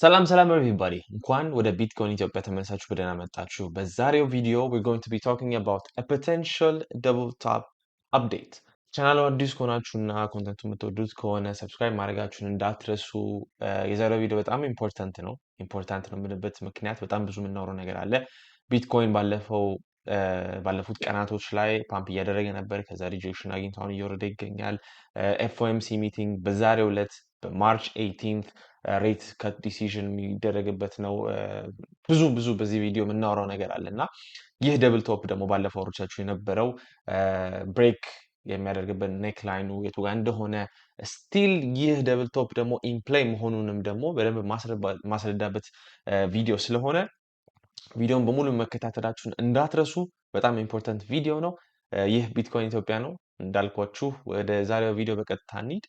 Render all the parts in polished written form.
ሰላም everybody እንኳን ወደ ቢትኮይን ኢትዮጵያ ተመልሳችሁ በደህና መጣችሁ። በዛሬው ቪዲዮ we're going to be talking about a potential double top update. ቻናሉ አዲስ ከሆናችሁና ኮንተንቱ የምትወዱት ከሆነ ሰብስክራይብ ማድረጋችሁን እንዳትረሱ። የዛሬው ቪዲዮ በጣም ኢምፖርታንት ነው የምልበት ምክንያት በጣም ብዙ የምናወራው ነገር አለ። ቢትኮይን ባለፉት ቀናቶች ላይ ፓምፕ እያደረገ ነበር። ከዛ ሪጀክሽን አግኝቶ አሁን እየወረደ ይገኛል። ኤፍኦኤምሲ ሚቲንግ በዛሬው ዕለት በማርች 18th ሬት ከት ዲሲዥን የሚደረግበት ነው። ብዙ በዚህ ቪዲዮ የምናወራው ነገር አለ እና ይህ ደብል ቶፕ ደግሞ ባለፈው አውርቻችሁ የነበረው ብሬክ የሚያደርግበት ኔክ ላይኑ የቱ ጋር እንደሆነ ስቲል ይህ ደብል ቶፕ ደግሞ ኢንፕላይ መሆኑንም ደግሞ በደንብ ማስረዳበት ቪዲዮ ስለሆነ ቪዲዮን በሙሉ መከታተላችሁን እንዳትረሱ። በጣም ኢምፖርታንት ቪዲዮ ነው። ይህ ቢትኮይን ኢትዮጵያ ነው። እንዳልኳችሁ ወደ ዛሬው ቪዲዮ በቀጥታ እንሂድ።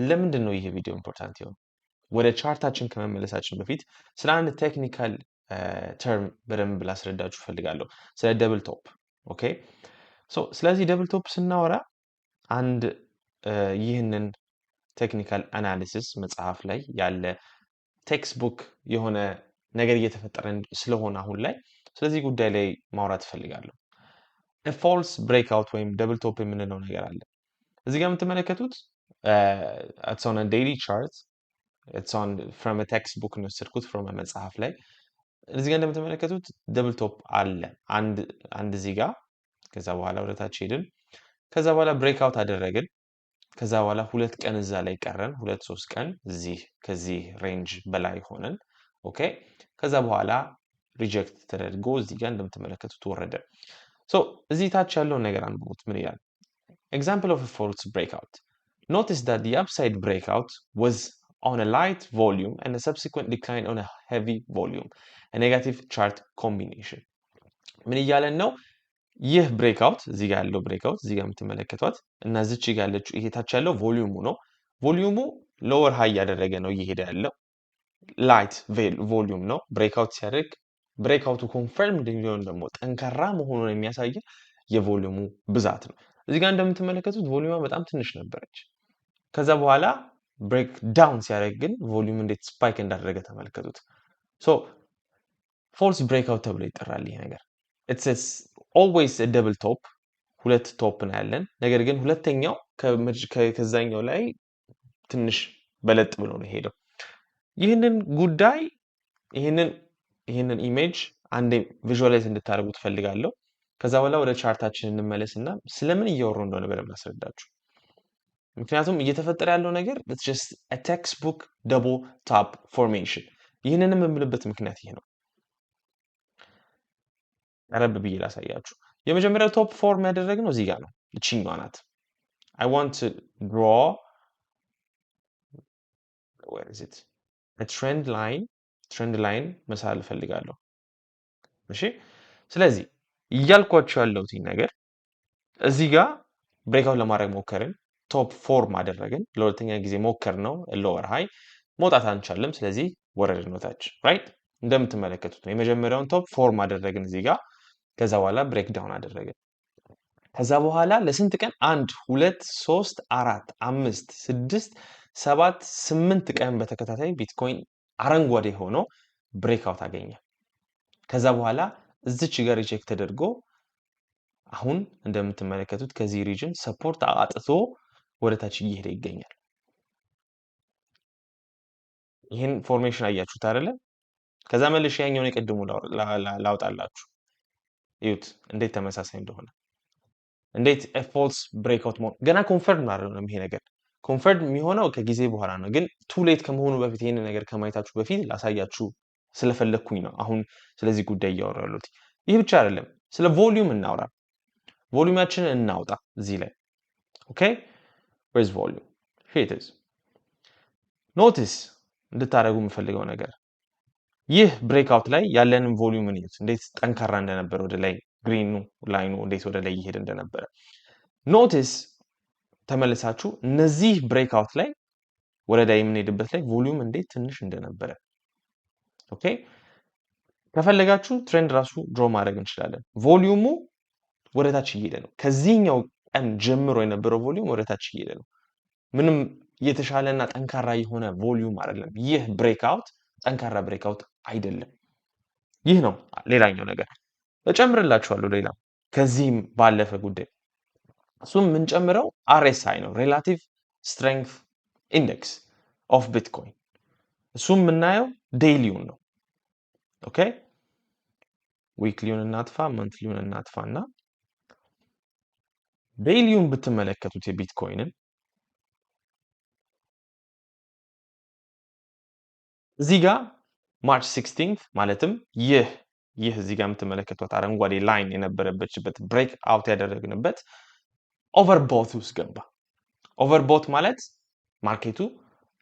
ለምንድን ነው ይህ ቪዲዮ ኢምፖርታንት ይሆን? ወደ ቻርታችን ከመመለሳችን በፊት ስለ አንድ ቴክኒካል ተርም በደንብ ላስረዳችሁ ፈልጋለሁ፣ ስለ ደብል ቶፕ። ኦኬ ስለዚህ ደብል ቶፕ ስናወራ አንድ ይህንን ቴክኒካል አናሊሲስ መጽሐፍ ላይ ያለ ቴክስት ቡክ የሆነ ነገር እየተፈጠረ ስለሆነ አሁን ላይ ስለዚህ ጉዳይ ላይ ማውራት ፈልጋለሁ። ፎልስ ብሬክአውት ወይም ደብል ቶፕ የምንለው ነገር አለ። እዚህ ጋር የምትመለከቱት it's on a daily chart, it's on from a textbook ነው የወሰድኩት from a መጽሐፍ ላይ። እዚህ ጋር እንደምትመለከቱት ደብል ቶፕ አለ አንድ እዚህ ጋር፣ ከዛ በኋላ ወደ ታች ሄድን፣ ከዛ በኋላ ብሬክአውት አደረግን፣ ከዛ በኋላ 2 ቀን እዛ ላይ ቀረን፣ 2-3 ቀን ከዚህ ሬንጅ በላይ ሆነን። ኦኬ ከዛ በኋላ ሪጀክት ተደርጎ እዚህ ጋር እንደምትመለከቱት ወረደ። እዚህ ታች ያለውን ነገር አንብቡት። ምን ይላል? Example of a false breakout. Notice that the upside breakout was on a light volume and a subsequent decline on a heavy volume, a negative chart combination. ምን እያለን ነው? ይህ ብሬክአውት እዚህ ጋር ያለው ብሬክአውት እዚህ ጋር የምትመለከቷት እና እዚች ጋር ያለችው ይሄ ታች ያለው ቮሊዩሙ ነው። ቮሊዩሙ ሎወር ሃይ ያደረገ ነው እየሄደ ያለው ላይት ቮሊዩም ነው። ብሬክአውት ሲያደርግ ብሬክአውቱ ኮንፈርም እንዲሆን ደግሞ ጠንካራ መሆኑን የሚያሳየው የቮሊዩሙ ብዛት ነው። እዚህ ጋር እንደምትመለከቱት ቮሊዩማ በጣም ትንሽ ነበረች። ከዛ በኋላ ብሬክ ዳውን ሲያደርግ ግን ቮሊዩም እንዴት ስፓይክ እንዳደረገ ተመልከቱት። ፎልስ ብሬክአውት ተብሎ ይጠራል ይሄ ነገር። it's always a double top፣ ሁለት ቶፕ ነው ያለን። ነገር ግን ሁለተኛው ከዛኛው ላይ ትንሽ በለጥ ብሎ ነው ሄደው። ይህንን ጉዳይ ይህንን ኢሜጅ አንዴ ቪዥዋላይዝ እንድታደርጉ ትፈልጋለሁ። ከዛ በኋላ ወደ ቻርታችን እንመለስና ስለምን እያወሩ እንደሆነ በደንብ አስረዳችሁ። ምክንያቱም እየተፈጠረ ያለው ነገር it's just a textbook double top formation። ይህንንም የምልበት ምክንያት ይሄ ነው። ቀረብ ብዬ ላሳያችሁ። የመጀመሪያው ቶፕ ፎርም ያደረግነው እዚህ ጋር ነው። እቺኛዋ ናት። I want to draw where is it a trend line መሳል ፈልጋለሁ። እሺ ስለዚህ እያልኳችሁ ያለሁት ነገር እዚህ ጋር ብሬክአውት ለማድረግ ሞከርን፣ ቶፕ ፎርም አደረግን፣ ለሁለተኛ ጊዜ ሞከር ነው ሎወር ሃይ መውጣት አንቻልም። ስለዚህ ወረድን ነው ታች ራይት። እንደምትመለከቱት ነው የመጀመሪያውን ቶፕ ፎርም አደረግን እዚህ ጋር፣ ከዛ በኋላ ብሬክ ዳውን አደረግን። ከዛ በኋላ ለስንት ቀን 1 2 3 4 5 6 7 8 ቀን በተከታታይ ቢትኮይን አረንጓዴ ሆኖ ብሬክአውት አገኘ። ከዛ በኋላ እዚች ጋር ሪጀክት ተደርጎ አሁን እንደምትመለከቱት ከዚህ ሪጅን ሰፖርት አጥቶ ወደ ታች እየሄደ ይገኛል። ይሄን ፎርሜሽን አያችሁት አይደለ? ከዛ መልሼ ያኛውን የቀድሙ ላውጣላችሁ። እዩት እንዴት ተመሳሳይ እንደሆነ፣ እንዴት ፎልስ ብሬክአውት መሆን ገና ኮንፈርም አይደለም። ይሄ ነገር ኮንፈርም የሚሆነው ከጊዜ በኋላ ነው። ግን ቱ ሌት ከመሆኑ በፊት ይሄን ነገር ከማየታችሁ በፊት ላሳያችሁ ስለፈለኩኝ ነው አሁን ስለዚህ ጉዳይ እያወራሁት። ይህ ብቻ አይደለም፣ ስለ ቮሊዩም እናውራ። ቮሊዩማችንን እናውጣ እዚህ ላይ። ኦኬ where's volume? here it is. notice እንድታደርጉ የምፈልገው ነገር ይህ ብሬክአውት ላይ ያለንን ቮሊዩም እንዴት ጠንካራ እንደነበረ፣ ወደ ላይ ግሪኑ ላይኑ እንዴት ወደ ላይ ይሄድ እንደነበረ ኖቲስ ተመልሳችሁ። እነዚህ ብሬክአውት ላይ ወደ ላይ የምንሄድበት ላይ ቮሊዩም እንዴት ትንሽ እንደነበረ። ኦኬ ከፈለጋችሁ ትሬንድ ራሱ ድሮ ማድረግ እንችላለን። ቮሊዩሙ ወደ ታች እየሄደ ነው። ከዚህኛው ቀን ጀምሮ የነበረው ቮሊዩም ወደ ታች እየሄደ ነው። ምንም የተሻለና ጠንካራ የሆነ ቮሊዩም አይደለም። ይህ ብሬክአውት ጠንካራ ብሬክአውት አይደለም። ይህ ነው ሌላኛው ነገር። እጨምርላችኋለሁ ሌላ ከዚህም ባለፈ ጉዳይ እሱም የምንጨምረው RSI ነው፣ ሬላቲቭ ስትሬንግዝ ኢንዴክስ ኦፍ ቢትኮይን። እሱም የምናየው ዴይሊውን ነው። ኦኬ ዊክሊውን እናጥፋ፣ መንትሊውን እናጥፋና ዴይሊውን ብትመለከቱት የቢትኮይንን እዚህ ጋር ማርች 16 ማለትም ይህ እዚህ ጋር የምትመለከቱት አረንጓዴ ላይን የነበረበችበት ብሬክ አውት ያደረግንበት ኦቨርቦት ውስጥ ገባ። ኦቨርቦት ማለት ማርኬቱ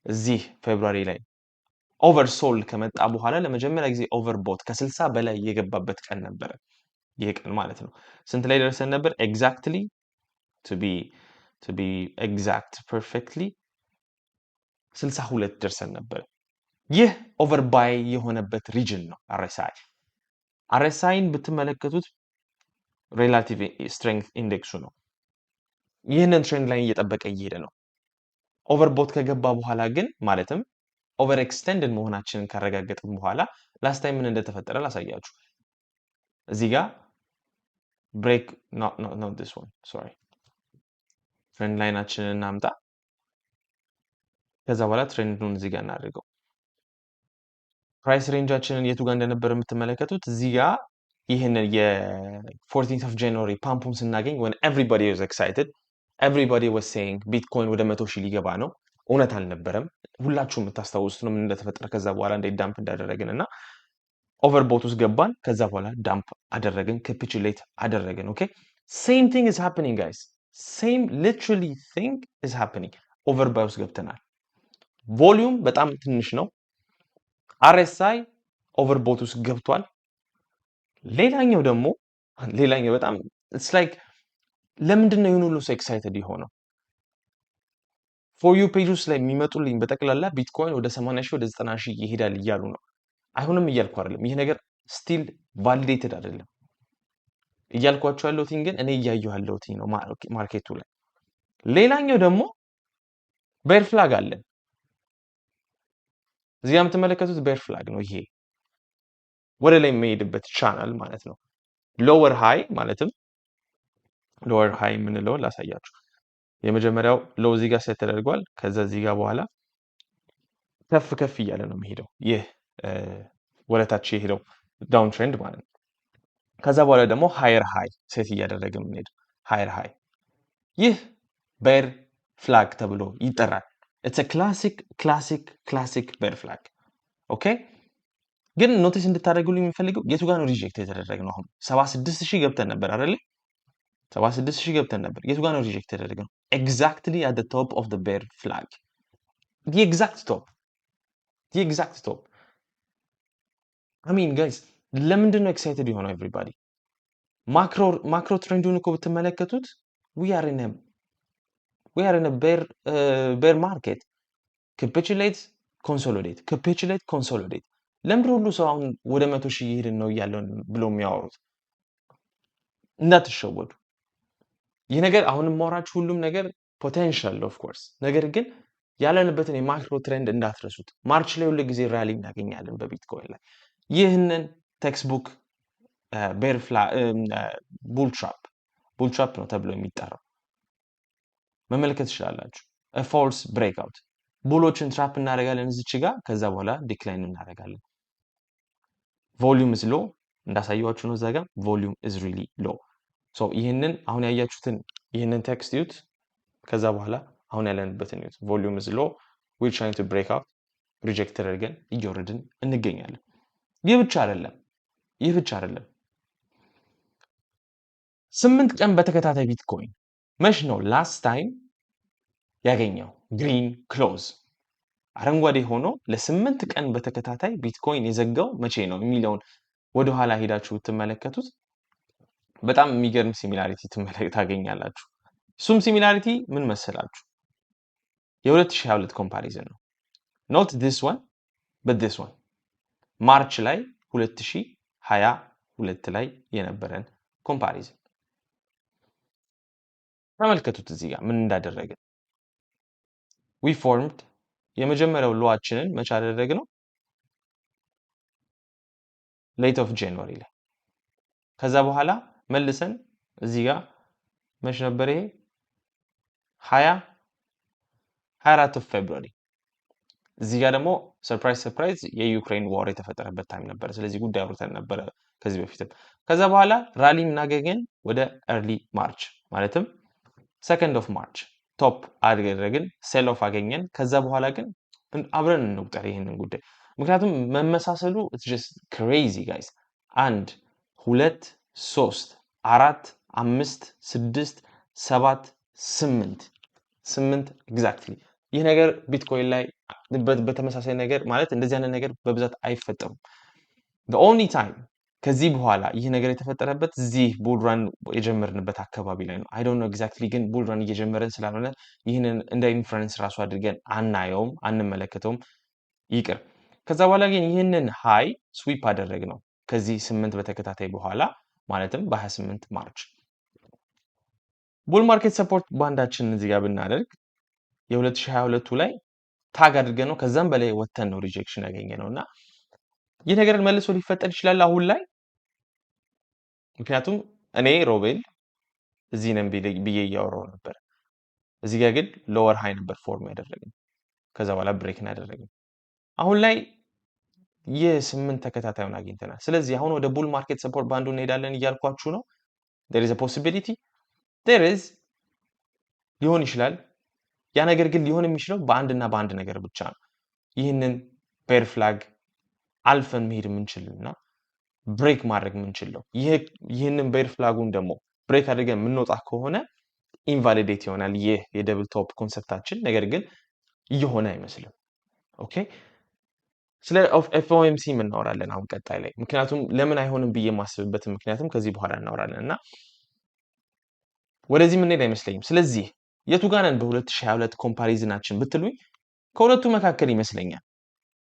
እዚህ ፌብሩዋሪ ላይ ኦቨርሶልድ ከመጣ በኋላ ለመጀመሪያ ጊዜ ኦቨርቦት ከ60 በላይ የገባበት ቀን ነበረ። ይህ ቀን ማለት ነው ስንት ላይ ደርሰን ነበር? ኤግዛክትሊ to be exact perfectly 62 ደርሰን ነበር። ይህ ኦቨርባይ የሆነበት ሪጅን ነው RSIን ብትመለከቱት ሬላቲቭ ስትሬንግዝ ኢንዴክሱ ነው። ይህንን ትሬንድ ላይ እየጠበቀ እየሄደ ነው። ኦቨርቦት ከገባ በኋላ ግን ማለትም ኦቨር ኤክስቴንድድ መሆናችንን ካረጋገጥን በኋላ ላስት ታይም ምን እንደተፈጠረ ላሳያችሁ። እዚህ ጋር ብሬክ not this one sorry ትሬንድ ላይናችንን እናምጣ። ከዛ በኋላ ትሬንዱን እዚህ ጋር እናድርገው። ፕራይስ ሬንጃችንን የቱ ጋር እንደነበረ የምትመለከቱት እዚህ ጋር ይህንን የ14th of January ፓምፑን ስናገኝ when everybody was excited everybody was saying ቢትኮይን ወደ 100,000 ሊገባ ነው። እውነት አልነበረም። ሁላችሁም የምታስታውሱት ነው ምን እንደተፈጠረ ከዛ በኋላ እንዴት ዳምፕ እንዳደረግን እና ኦቨርቦት ውስጥ ገባን። ከዛ በኋላ ዳምፕ አደረግን፣ ካፒቹሌት አደረግን። ኦኬ same thing is happening guys, same literally thing is happening። ኦቨርባይ ውስጥ ገብተናል። ቮሊዩም በጣም ትንሽ ነው። RSI ኦቨርቦት ውስጥ ገብቷል። ሌላኛው በጣም it's like ለምንድን ነው ይሁን ሁሉ ሰው ኤክሳይትድ የሆነው? ፎር ዩ ፔጅ ውስጥ ላይ የሚመጡልኝ በጠቅላላ ቢትኮይን ወደ 80,000 ወደ 90,000 ይሄዳል እያሉ ነው። አይሆንም እያልኩ አይደለም። ይሄ ነገር ስቲል ቫሊዴትድ አይደለም። እያልኳቸው ያለሁት ግን እኔ እያየሁ ያለሁት ነው ማርኬቱ ላይ። ሌላኛው ደግሞ ቤር ፍላግ አለን። እዚህ ጋር የምትመለከቱት ቤር ፍላግ ነው። ይሄ ወደ ላይ የሚሄድበት ቻናል ማለት ነው። ሎወር ሃይ ማለትም ሎወር ሃይ የምንለው ላሳያችሁ። የመጀመሪያው ሎው እዚህ ጋር ሴት ተደርጓል። ከዛ እዚህ ጋር በኋላ ከፍ እያለ ነው የሚሄደው። ይህ ወደታች የሄደው ዳውን ትሬንድ ማለት ነው። ከዛ በኋላ ደግሞ ሃየር ሃይ ሴት እያደረገ የምንሄደው ሃየር ሃይ። ይህ ቤር ፍላግ ተብሎ ይጠራል። ኢትስ አ ክላሲክ ቤር ፍላግ። ኦኬ ግን ኖቲስ እንድታደርጉልኝ የሚፈልገው የቱ ጋር ነው ሪጀክት የተደረገው? አሁን 76,000 ገብተን ነበር አይደል? 76,000 ገብተን ነበር። የቱ ጋር ነው ሪጀክት የተደረገው? ኤግዛክትሊ አት ዘ ቶፕ ኦፍ ዘ ቤር ፍላግ። the exact top I mean guys ለምንድን ነው ኤክሳይትድ የሆነው ኤቭሪባዲ? ማክሮ ትሬንዱን እኮ ብትመለከቱት we are in a bear market. capitulate consolidate ለምንድን ሁሉ ሰው አሁን ወደ 100,000 ይሄድን ነው እያለን ብሎ የሚያወሩት? እንዳትሸወዱ። ይህ ነገር አሁንም ማውራችሁ ሁሉም ነገር ፖቴንሻል ኦፍ ኮርስ፣ ነገር ግን ያለንበትን የማክሮ ትሬንድ እንዳትረሱት። ማርች ላይ ሁሉ ጊዜ ራሊ እናገኛለን በቢትኮይን ላይ። ይህንን ቴክስቡክ ቡል ትራፕ ነው ተብሎ የሚጠራው መመልከት ትችላላችሁ። ፎልስ ብሬክአውት ቡሎችን ትራፕ እናደርጋለን እዚች ጋር፣ ከዛ በኋላ ዲክላይን እናደርጋለን። ቮሊዩም ኢዝ ሎ እንዳሳየዋችሁ ነው። እዛ ጋር ቮሊዩም ኢዝ ሪሊ ሎ። ሶ ይህንን አሁን ያያችሁትን ይህንን ቴክስት ዩት፣ ከዛ በኋላ አሁን ያለንበትን ዩት። ቮሊዩም ኢዝ ሎ ዊ አር ትራይንግ ቱ ብሬክ አውት፣ ሪጀክት ተደርገን እየወረድን እንገኛለን። ይህ ብቻ አይደለም 8 ቀን በተከታታይ ቢትኮይን መች ነው ላስት ታይም ያገኘው ግሪን ክሎዝ አረንጓዴ ሆኖ ለ8 ቀን በተከታታይ ቢትኮይን የዘጋው መቼ ነው የሚለውን ወደ ኋላ ሄዳችሁ ትመለከቱት። በጣም የሚገርም ሲሚላሪቲ ታገኛላችሁ። እሱም ሲሚላሪቲ ምን መሰላችሁ? የ2022 ኮምፓሪዝን ነው። not this one but this one ማርች ላይ 2022 ላይ የነበረን ኮምፓሪዝን ተመልከቱት። እዚህ ጋር ምን እንዳደረገ we formed የመጀመሪያው ሎዋችንን መቼ አደረግነው? late of January ላይ ከዛ በኋላ መልሰን እዚህ ጋር መቼ ነበር ይሄ 24 of February እዚህ ጋር ደግሞ ሰርፕራይዝ የዩክሬን ዋር የተፈጠረበት ታይም ነበር። ስለዚህ ጉዳይ አውርተን ነበር ከዚህ በፊትም። ከዛ በኋላ ራሊ እናገኘን ወደ early ማርች ማለትም 2nd of March ቶፕ አደረግን፣ ሴል ኦፍ አገኘን። ከዛ በኋላ ግን አብረን እንቁጠር ይሄንን ጉዳይ ምክንያቱም መመሳሰሉ it's just crazy guys 1 2 3 4 5 6 7 8 ኤግዛክትሊ ይህ ነገር ቢትኮይን ላይ በተመሳሳይ ነገር ማለት እንደዚህ አይነት ነገር በብዛት አይፈጠሩም። the only time ከዚህ በኋላ ይህ ነገር የተፈጠረበት እዚህ ቡልራን የጀመርንበት አካባቢ ላይ ነው። I don't know exactly ግን ቡልራን እየጀመረን ስላልሆነ ይህንን እንደ ኢንፍሉዌንስ ራሱ አድርገን አናየውም፣ አንመለከተውም ይቅር። ከዛ በኋላ ግን ይህንን ሃይ ስዊፕ አደረግነው ከዚህ 8 በተከታታይ በኋላ ማለትም በ28 ማርች ቡል ማርኬት ሰፖርት ባንዳችንን እዚህ ጋር ብናደርግ የ2022 ላይ ታግ አድርገን ነው ከዛም በላይ ወተን ነው ሪጀክሽን ያገኘነውና ይህ ነገር መልሶ ሊፈጠር ይችላል አሁን ላይ። ምክንያቱም እኔ ሮቤል እዚህ ነን ብዬ እያወራሁ ነበር። እዚህ ጋር ግን ሎወር ሃይ ነበር ፎርም ያደረግነው ከዛ በኋላ ብሬክን ያደረግነው። አሁን ላይ የ8 ተከታታዩን አግኝተናል። ስለዚህ አሁን ወደ ቡል ማርኬት ሰፖርት ባንዱ እንሄዳለን እያልኳችሁ ነው። there is a possibility there is ሊሆን ይችላል። ያ ነገር ግን ሊሆን የሚችለው በአንድ ነገር ብቻ ነው። ይህንን ፔር ፍላግ አልፈን መሄድ የምንችልና ብሬክ ማድረግ የምንችለው ይህንን ፔር ፍላጉን ደግሞ ብሬክ አድርገን የምንወጣ ከሆነ ኢንቫሊዴት ይሆናል ይህ የደብል ቶፕ ኮንሰፕታችን። ነገር ግን እየሆነ አይመስልም። ኦኬ ስለ ኤፍኦኤምሲ እናወራለን አሁን ቀጣይ ላይ። ምክንያቱም ለምን አይሆንም ብዬ የማስብበት ምክንያቱም ከዚህ በኋላ እናወራለን እና ወደዚህ ምን ሄድ አይመስለኝም። ስለዚህ የቱ ጋር ነን በ2022 ኮምፓሪዝናችን ብትሉኝ ከሁለቱ መካከል ይመስለኛል።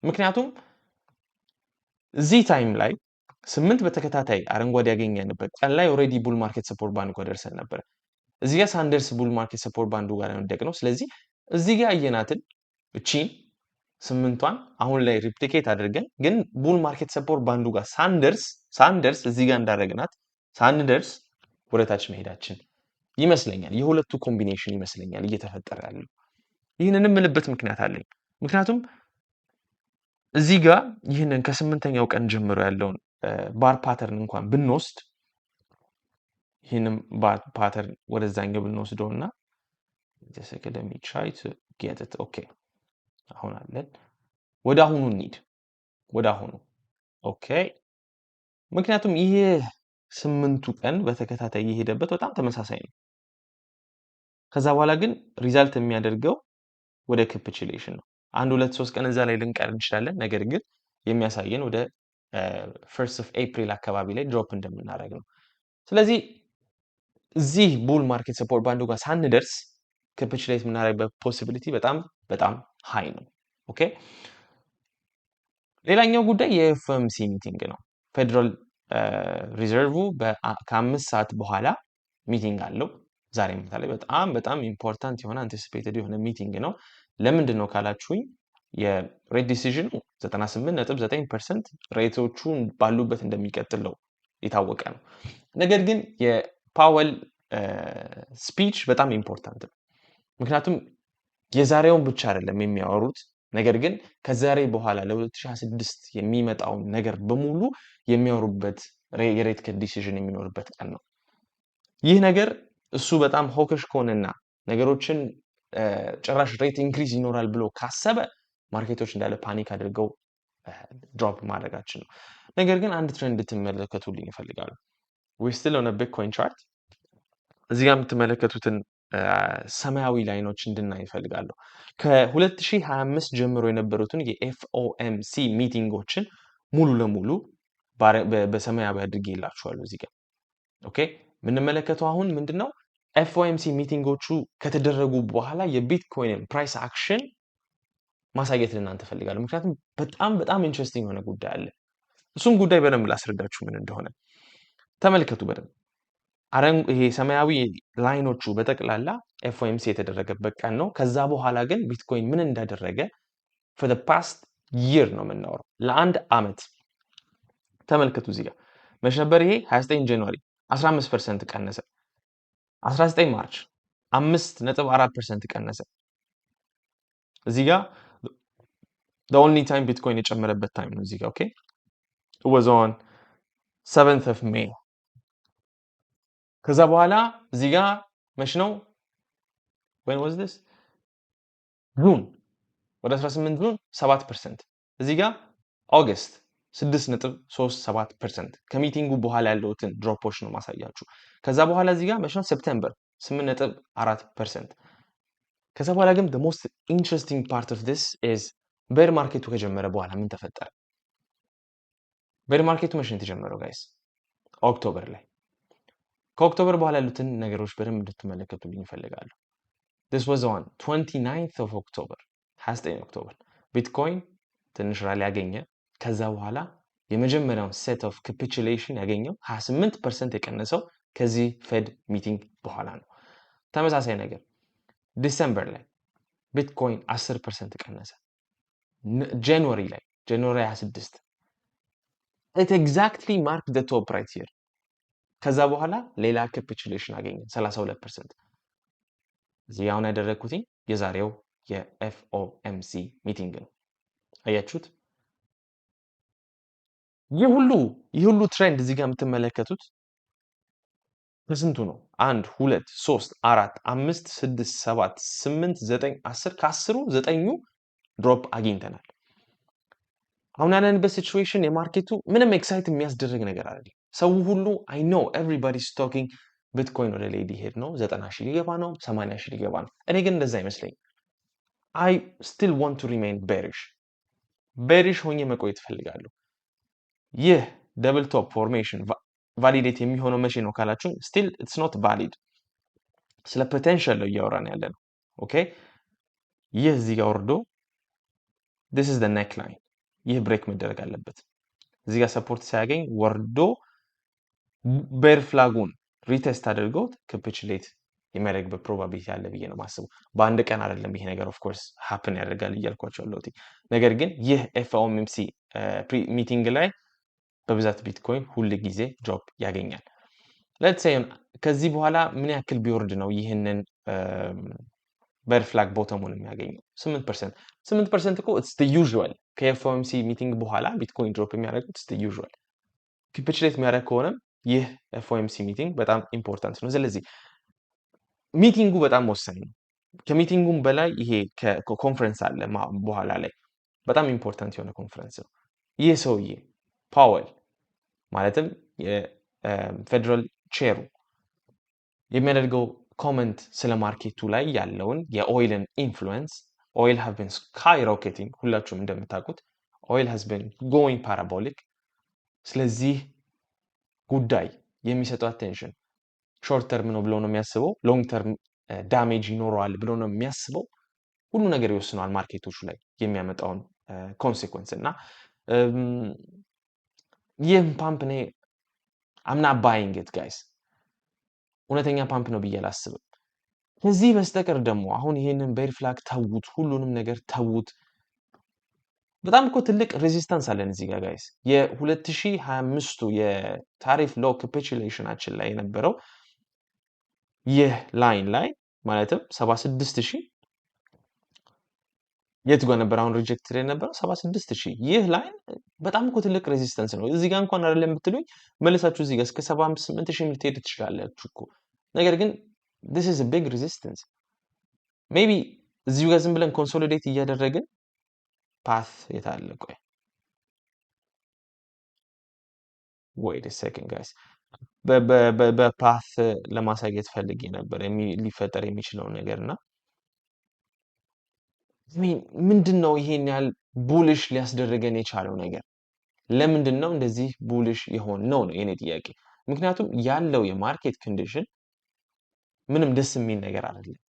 ምክንያቱም እዚህ ታይም ላይ 8 በተከታታይ አረንጓዴ ያገኘንበት ቀን ላይ ኦሬዲ ቡል ማርኬት ሰፖርት ባንድ ጋር ደርሰን ነበር። እዚህ ጋር ሳንደርስ ቡል ማርኬት ሰፖርት ባንዱ ጋር ነው። ስለዚህ እዚህ ጋር አየናትን እቺን 8ቷን አሁን ላይ ሪፕሊኬት አድርገን ግን ቡል ማርኬት ሰፖርት ባንዱ ጋር ሳንደርስ እዚህ ጋር እንዳደረግናት ሳንደርስ ወደታች መሄዳችን ይመስለኛል። የሁለቱ ኮምቢኔሽን ይመስለኛል እየተፈጠረ ያለው። ይህንንም ምልበት ምክንያት አለኝ። ምክንያቱም እዚህ ጋር ይህንን ከ8ኛው ቀን ጀምሮ ያለውን ባር ፓተርን እንኳን ብንወስድ ይህንን ባር ፓተርን ወደዛኛው ብንወስደውና just let me try to get it okay አሁን አለን። ወደ አሁኑ እንሂድ። ወደ አሁኑ ኦኬ። ምክንያቱም ይሄ 8ቱ ቀን በተከታታይ የሄደበት በጣም ተመሳሳይ ነው። ከዛ በኋላ ግን ሪዛልት የሚያደርገው ወደ ካፒቹሌሽን ነው። 1 2 3 ቀን እዛ ላይ ልንቀር እንችላለን። ነገር ግን የሚያሳየን ወደ 1st of April አካባቢ ላይ ድሮፕ እንደምናደርግ ነው። ስለዚህ እዚህ ቡል ማርኬት ሰፖርት ባንዱ ጋር ሳንደርስ ካፒቹሌት የምናደርግበት ፖሲቢሊቲ በጣም ሃይ ነው። ኦኬ ሌላኛው ጉዳይ የኤፍኦኤምሲ ሚቲንግ ነው። ፌደራል ሪዘርቭ ከ5 ሰዓት በኋላ ሚቲንግ አለው። ዛሬ ማታ ላይ በጣም ኢምፖርታንት የሆነ አንቲሲፔትድ የሆነ ሚቲንግ ነው። ለምንድን ነው ካላችሁኝ የሬት ዲሲዥኑ 98.9% ሬቶቹ ባሉበት እንደሚቀጥል ነው የታወቀ ነው። ነገር ግን የፓወል ስፒች በጣም ኢምፖርታንት ነው። ምክንያቱም የዛሬውን ብቻ አይደለም የሚያወሩት፣ ነገር ግን ከዛሬ በኋላ ለ2026 የሚመጣውን ነገር በሙሉ የሚያወሩበት የሬት ዲሲዥን የሚኖርበት ቀን ነው። ይህ ነገር እሱ በጣም ሆከሽ ከሆነና ነገሮችን ጭራሽ ሬት ኢንክሪዝ ይኖራል ብሎ ካሰበ ማርኬቶች እንዳለ ፓኒክ አድርገው ድሮፕ ማድረጋችን ነው። ነገር ግን አንድ ትሬንድ እንድትመለከቱልኝ ይፈልጋሉ። we still on a bitcoin chart እዚህ ጋር የምትመለከቱትን ሰማያዊ ላይኖች እንድናይ ይፈልጋሉ። ከ2025 ጀምሮ የነበሩትን የኤፍኦኤምሲ ሚቲንጎችን ሙሉ ለሙሉ በሰማያዊ አድርጌላችኋለሁ እዚህ ጋር። ኦኬ የምንመለከተው አሁን ምንድነው ኤፍኦኤምሲ ሚቲንጎቹ ከተደረጉ በኋላ የቢትኮይን ፕራይስ አክሽን ማሳየት ለእናንተ ፈልጋለሁ። ምክንያቱም በጣም ኢንትረስቲንግ የሆነ ጉዳይ አለ። እሱም ጉዳይ በደንብ ላስረዳችሁ ምን እንደሆነ ተመልከቱ በደንብ። ይሄ ሰማያዊ ላይኖቹ በጠቅላላ ኤፍኦኤምሲ የተደረገበት ቀን ነው። ከዛ በኋላ ግን ቢትኮይን ምን እንዳደረገ for the past year ነው የምናወራው። ለአንድ አመት ተመልከቱ። እዚህ ጋር መች ነበር ይሄ? 29 ጃንዋሪ 15% ቀነሰ። 19 ማርች 5.4% ቀነሰ። እዚህ ጋር the only time ቢትኮይን የጨመረበት ታይም ነው እዚህ ጋር ኦኬ it was on 7th of May። ከዛ በኋላ እዚህ ጋር መች ነው? when was this? ጁን ወደ 18 ጁን 7%። እዚህ ጋር ኦገስት 6.37% ከሚቲንጉ በኋላ ያለውትን ድሮፖች ነው ማሳያችሁ። ከዛ በኋላ እዚህ ጋር መች ነው? ሴፕቴምበር 8.4%። ከዛ በኋላ ግን the most interesting part of this is ቤር ማርኬቱ ከጀመረ በኋላ ምን ተፈጠረ? ቤር ማርኬቱ መቼ ነው የተጀመረው ጋይስ? ኦክቶበር ላይ። ከኦክቶበር በኋላ ያሉትን ነገሮች በደንብ እንድትመለከቱልኝ እፈልጋለሁ። this was on 29th of October 29 ኦክቶበር ቢትኮይን ትንሽ ራሊ ያገኘ። ከዛ በኋላ የመጀመሪያውን ሴት ኦፍ ካፒቹሌሽን ያገኘው 28% የቀነሰው ከዚህ ፌድ ሚቲንግ በኋላ ነው። ተመሳሳይ ነገር ዲሴምበር ላይ ቢትኮይን 10% ቀነሰ። ጃንዋሪ ላይ ጃንዋሪ 26 it exactly marked the top right here። ከዛ በኋላ ሌላ ካፒቹሌሽን አገኘ 32%። እዚህ አሁን ያደረኩት የዛሬው የኤፍኦኤምሲ ሚቲንግ ነው። አያችሁት? ይህ ሁሉ ትሬንድ እዚህ ጋር የምትመለከቱት ከስንቱ ነው? 1 2 3 4 5 6 7 8 9 10 ከ10ሩ 9ኙ ድሮፕ አግኝተናል። አሁን ያለንበት ሲቹዌሽን የማርኬቱ ምንም ኤክሳይት የሚያስደርግ ነገር አይደለም። ሰው ሁሉ I know everybody is talking ቢትኮይን ወደ ላይ ሊሄድ ነው፣ 90,000 ሊገባ ነው፣ 80,000 ሊገባ ነው። እኔ ግን እንደዛ አይመስለኝም። I still want to remain bearish ሆኜ መቆየት እፈልጋለሁ። ይህ ደብል ቶፕ ፎርሜሽን ቫሊዴት የሚሆነው መቼ ነው ካላችሁ still it's not valid። ስለ ፖቴንሻል ነው እያወራን ያለ ነው። ኦኬ ይህ እዚህ ጋር ወርዶ this is the neckline። ይህ ብሬክ መደረግ አለበት። እዚህ ጋር ሰፖርት ሳያገኝ ወርዶ ቤር ፍላጉን ሪቴስት አድርጎት ካፒቹሌት የሚያደርግበት ፕሮባቢሊቲ አለ ብዬ ነው ማስበው። በአንድ ቀን አይደለም ይሄ ነገር ኦፍ ኮርስ ሃፕን ያደርጋል እያልኳቸው ያለሁት። ነገር ግን ይህ ኤፍኦኤምሲ ሚቲንግ ላይ በብዛት ቢትኮይን ሁል ጊዜ ድሮፕ ያገኛል። ሌትስ ሴይ ከዚህ በኋላ ምን ያክል ቢወርድ ነው ይህንን ቤር ፍላግ ቦተሙን የሚያገኘው? 8%። 8% እኮ it's the usual። ከኤፍኦኤምሲ ሚቲንግ በኋላ ቢትኮይን ድሮፕ የሚያደርጉት it's the usual። ካፒቹሌት የሚያደርግ ከሆነም ይህ ኤፍኦኤምሲ ሚቲንግ በጣም ኢምፖርታንት ነው። ስለዚህ ሚቲንጉ በጣም ወሳኝ ነው። ከሚቲንጉም በላይ ይሄ ኮንፈረንስ አለ በኋላ ላይ በጣም ኢምፖርታንት የሆነ ኮንፈረንስ ነው። ይህ ሰውዬ ፓወል ማለትም የፌደራል ቼሩ የሚያደርገው ኮመንት ስለ ማርኬቱ ላይ ያለውን የኦይልን ኢንፍሉዌንስ ኦይል ሃቭ ቢን ስካይሮኬቲንግ ሁላችሁም እንደምታውቁት ኦይል ሃዝ ቢን ጎይንግ ፓራቦሊክ። ስለዚህ ጉዳይ የሚሰጠው አቴንሽን ሾርት ተርም ነው ብሎ ነው የሚያስበው፣ ሎንግ ተርም ዳሜጅ ይኖረዋል ብሎ ነው የሚያስበው። ሁሉ ነገር ይወስነዋል ማርኬቶቹ ላይ የሚያመጣውን ኮንሲኩዌንስ እና ይህም ፓምፕ እኔ አምና ባይንግ ኢት ጋይስ እውነተኛ ፓምፕ ነው ብዬ አላስብም። ከዚህ በስተቀር ደግሞ አሁን ይሄንን ቤር ፍላግ ተውት፣ ሁሉንም ነገር ተውት። በጣም እኮ ትልቅ ሬዚስታንስ አለን እዚህ ጋር ጋይስ። የ2025ቱ የታሪፍ ሎ ካፒቹሌሽናችን ላይ የነበረው ይህ ላይን ላይ ማለትም 76,000 የት ጋር ነበር አሁን ሪጀክትድ የነበረው 76,000። ይህ ላይን በጣም እኮ ትልቅ ሬዚስታንስ ነው። እዚህ ጋር እንኳን አይደለም ብትሉኝ መልሳችሁ እዚህ ጋር እስከ 78,000 ልትሄዱ ትችላላችሁ እኮ። ነገር ግን this is a big resistance። maybe እዚሁ ጋር ዝም ብለን ኮንሶሊዴት እያደረግን ፓት የታለ? ቆይ wait a second guys። በፓት ለማሳየት ፈልጌ ነበር ሊፈጠር የሚችለው ነገርና ምንድነው ይሄን ያህል ቡሊሽ ሊያስደርገን የቻለው ነገር? ለምንድነው እንደዚህ ቡሊሽ የሆን ነው የኔ ጥያቄ። ምክንያቱም ያለው የማርኬት ኮንዲሽን ምንም ደስ የሚል ነገር አይደለም።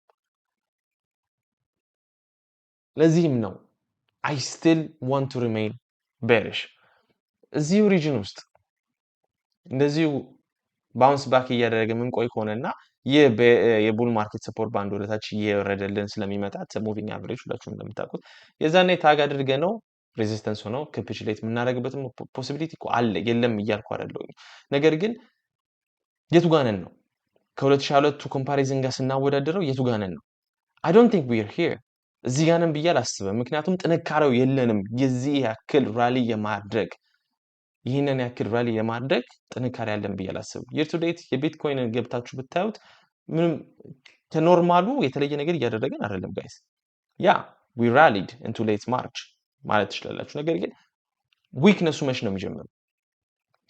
ለዚህም ነው I still want to remain bearish። እዚሁ ሪጅን ውስጥ እንደዚሁ ባውንስ ባክ እያደረገ ምን ቆይ ከሆነና ይህ የቡል ማርኬት ሰፖርት ባንድ ወደታች እየወረደልን ስለሚመጣ ሙቪንግ አቨሬጅ ሁላችሁም እንደምታውቁት የዛኔ ታግ አድርገ ነው ሬዚስተንስ ሆነው ካፒቹሌት የምናደርግበትም ፖሲቢሊቲ እኮ አለ የለም እያልኩ አይደለሁም። ነገር ግን የቱ ጋር ነን ነው ከ2022 ኮምፓሪዝን ጋር ስናወዳደረው የቱ ጋር ነን ነው። አይ ዶንት ቲንክ ዊ አር ሂር እዚህ ጋር ነን ብዬ አላስብም። ምክንያቱም ጥንካሬው የለንም የዚህ ያክል ራሊ የማድረግ ይህንን ያክል ራሊ የማድረግ ጥንካሬ ያለን ብዬ አላስብም። የር ቱ ዴት የቢትኮይንን ገብታችሁ ብታዩት ምንም ከኖርማሉ የተለየ ነገር እያደረገን አይደለም ጋይስ። ያ ዊ ራሊድ ኢንቱ ሌት ማርች ማለት ትችላላችሁ። ነገር ግን ዊክነሱ መች ነው የሚጀምረው?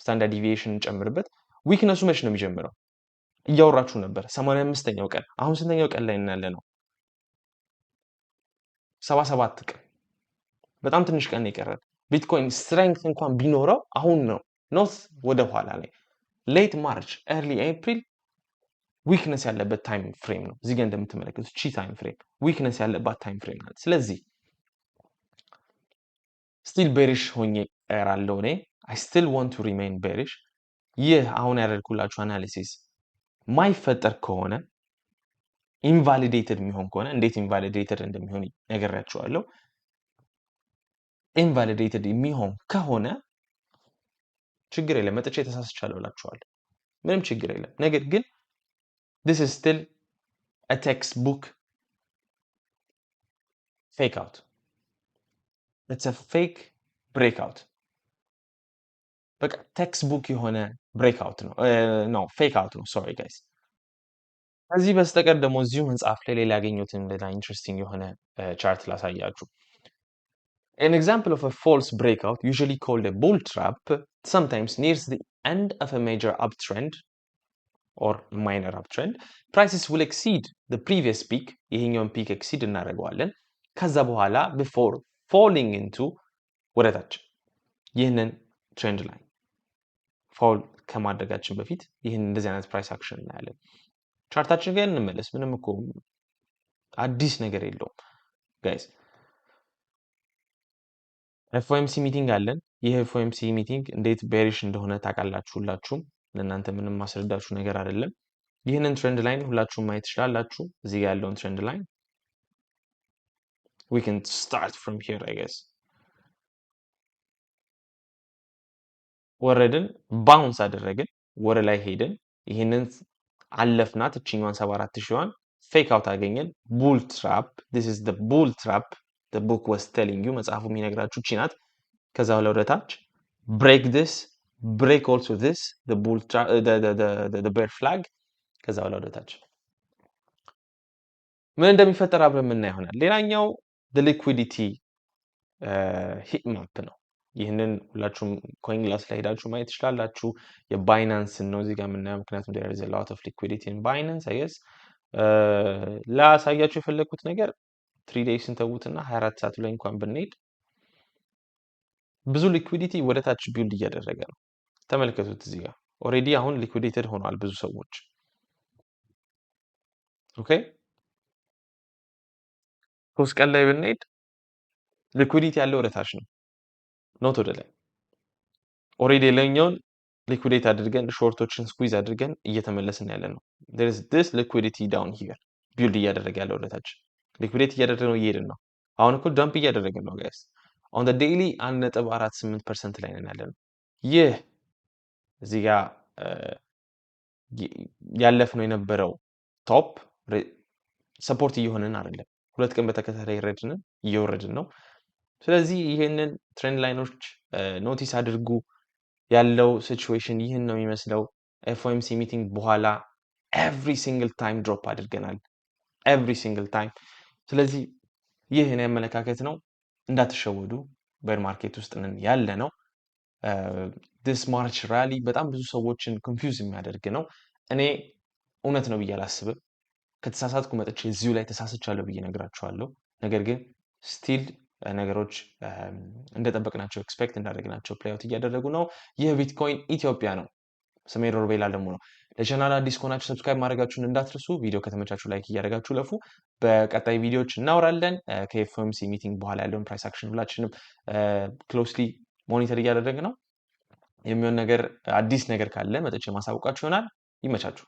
ስታንዳርድ ዲቪዬሽን ጨምርበት። ዊክነሱ መች ነው የሚጀምረው? እያወራችሁ ነበር 85ኛው ቀን። አሁን ስንተኛው ቀን ላይ ያለ ነው? 77 ቀን። በጣም ትንሽ ቀን ይቀራል። ቢትኮይን ስትሬንግት እንኳን ቢኖረው አሁን ነው ኖት ወደ ኋላ ላይ ሌት ማርች ኤርሊ ኤፕሪል ዊክነስ ያለበት ታይም ፍሬም ነው። እዚህ ጋር እንደምትመለከቱት ቺ ታይም ፍሬም ዊክነስ ያለባት ታይም ፍሬም ናት። ስለዚህ ስቲል ቤሪሽ ሆኜ እቀራለሁ እኔ አይ ስቲል ዋንት ቱ ሪሜይን ቤሪሽ። ይህ አሁን ያደርኩላችሁ አናሊሲስ ማይፈጠር ከሆነ ኢንቫሊዴትድ የሚሆን ከሆነ እንዴት ኢንቫሊዴትድ እንደሚሆን ነገራችኋለሁ። ኢንቫሊዴትድ የሚሆን ከሆነ ችግር የለም መጥቼ ተሳስቻለሁ እላችኋለሁ። ምንም ችግር የለም። ነገር ግን this is still a textbook fake out. It's a fake breakout. በቃ ቴክስት የሆነ ብሬክአውት ነው ነው ፌክ አውት ነው። ሶሪ ጋይስ። ከዚህ በስተቀር ደግሞ እዚሁ መጽሐፍ ላይ ሌላ ያገኘሁትን ሌላ ኢንትረስቲንግ የሆነ ቻርት ላሳያችሁ። An example of a false breakout, usually called a bull trap, sometimes nears the end of a major uptrend or minor uptrend, prices will exceed the previous peak. ይሄኛውን ፒክ ኤክሲድ እናደርገዋለን። ከዛ በኋላ before falling into ወደታች ይህንን ትሬንድ ላይ ፋውል ከማድረጋችን በፊት ይህን እንደዚህ አይነት ፕራይስ አክሽን እናያለን። ቻርታችን ጋር እንመለስ። ምንም እኮ አዲስ ነገር የለውም ጋይስ። ኤፍኦኤምሲ ሚቲንግ አለን። ይህ ኤፍኦኤምሲ ሚቲንግ እንዴት ቤሪሽ እንደሆነ ታውቃላችሁ ሁላችሁም። ለእናንተ ምንም ማስረዳችሁ ነገር አይደለም። ይህንን ትሬንድ ላይን ሁላችሁም ማየት ትችላላችሁ። እዚህ ጋር ያለውን ትሬንድ ላይን we can start from here I guess። ወረድን፣ ባውንስ አደረግን፣ ወደ ላይ ሄድን፣ ይህንን አለፍናት። እቺኛዋን 74,000ዋን ፌክ አውት አገኘን። ቡል ትራፕ this is the bull trap the book was telling you መጽሐፉ የሚነግራችሁ እቺ ናት። ከዛ በኋላ ወደ ታች break this break also this the bull trap the bear flag ከዛ በኋላ ወደ ታች ምን እንደሚፈጠር አብረን የምናየው ይሆናል። ሌላኛው the liquidity heat map ነው። ይህንን ሁላችሁም ኮይን ግላስ ላይ ሄዳችሁ ማየት ትችላላችሁ። የባይናንስ ነው እዚህ ጋር የምናየው ምክንያቱም there is a lot of liquidity in Binance I guess። ላሳያችሁ የፈለኩት ነገር 3 days ተውትና 24 ሰዓት ላይ እንኳን ብንሄድ ብዙ ሊኩዊዲቲ ወደ ታች ቢልድ እያደረገ ነው። ተመልከቱት እዚህ ጋር ኦሬዲ አሁን ሊኩዊዴትድ ሆኗል ብዙ ሰዎች። ኦኬ 3 ቀን ላይ ብንሄድ ሊኩዊዲቲ ያለው ወደ ታች ነው ኖት ወደ ላይ። ኦሬዲ ለኛውን ሊኩዊዴት አድርገን ሾርቶችን ስኩዊዝ አድርገን እየተመለስን ያለ ነው። there is this liquidity down here ቢልድ እያደረገ ያለው ወደ ታች ሊኩዊዴት እያደረገ ነው እየሄድን ነው። አሁን እኮ ዳምፕ እያደረገን ነው ጋይስ። on the daily 1.48% ላይ ነን ያለነው። ይህ እዚህ ጋር ያለፍነው የነበረው ቶፕ ሰፖርት እየሆነን አይደለም። 2 ቀን በተከታታይ እየወረድን ነው። ስለዚህ ይሄንን ትሬንድ ላይኖች ኖቲስ አድርጉ። ያለው ሲቹዌሽን ይህን ነው የሚመስለው። ኤፍኦኤምሲ ሚቲንግ በኋላ ኤቭሪ ሲንግል ታይም ድሮፕ አድርገናል። ኤቭሪ ሲንግል ታይም። ስለዚህ ይህ የኔ አመለካከት ነው። እንዳትሸወዱ። ቤር ማርኬት ውስጥ ነን ያለ ነው። this ማርች ራሊ በጣም ብዙ ሰዎችን ኮንፊውዝ የሚያደርግ ነው። እኔ እውነት ነው ብዬ አላስብም። ከተሳሳትኩ መጥቼ እዚሁ ላይ ተሳስቻለሁ ብዬ ነግራችኋለሁ። ነገር ግን ስቲል ነገሮች እንደጠበቅናቸው ኤክስፔክት እንዳደረግናቸው ፕሌይ አውት እያደረጉ ነው። ይህ ቢትኮይን ኢትዮጵያ ነው። ስሜ ሮቤል አለሙ ነው። ለቻናል አዲስ ከሆናችሁ ሰብስክራይብ ማድረጋችሁን እንዳትረሱ። ቪዲዮ ከተመቻችሁ ላይክ እያደረጋችሁ ለፉ። በቀጣይ ቪዲዮዎች እናወራለን። ከኤፍኦኤምሲ ሚቲንግ በኋላ ያለውን ፕራይስ አክሽን ሁላችንም ክሎስሊ ሞኒተር እያደረግን ነው። የሚሆን ነገር አዲስ ነገር ካለ መጥቼ ማሳውቃችሁ ይሆናል። ይመቻችሁ።